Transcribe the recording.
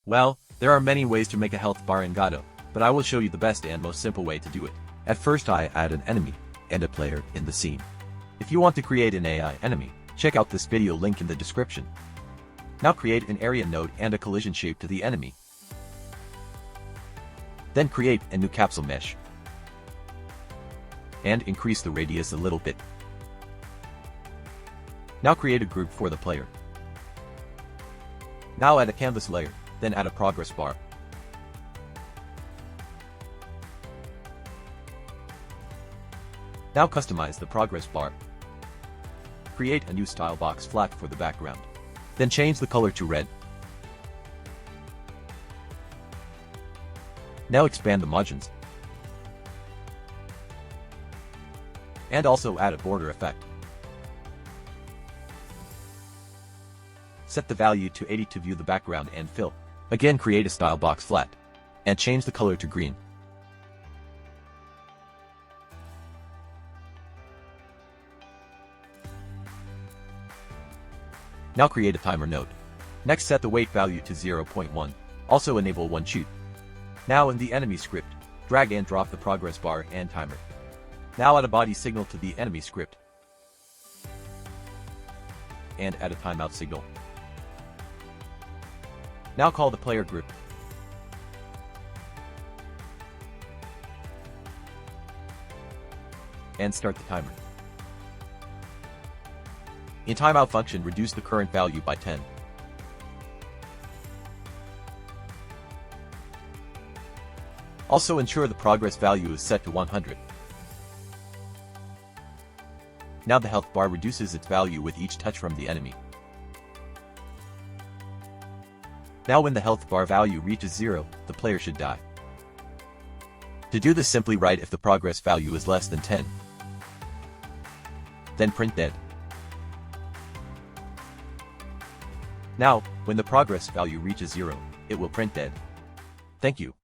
Well, there are many ways to make a health bar in Godot, but I will show you the best and most simple way to do it. At first I add an enemy and a player in the scene. If you want to create an AI enemy, check out this video link in the description. Now create an area node and a collision shape to the enemy. Then create a new capsule mesh. And increase the radius a little bit. Now create a group for the player. Now add a canvas layer, then add a progress bar. Now customize the progress bar. Create a new style box flat for the background. Then change the color to red. Now expand the margins. And also add a border effect. Set the value to 80 to view the background and fill. Again create a style box flat. And change the color to green. Now create a timer node. Next set the weight value to 0.1. Also enable one shoot. Now in the enemy script, drag and drop the progress bar and timer. Now add a body signal to the enemy script. And add a timeout signal. Now call the player group. And start the timer. In timeout function, reduce the current value by 10. Also ensure the progress value is set to 100. Now the health bar reduces its value with each touch from the enemy. Now when the health bar value reaches 0, the player should die. To do this, simply write if the progress value is less than 10. Then print dead. Now, when the progress value reaches 0, it will print dead. Thank you.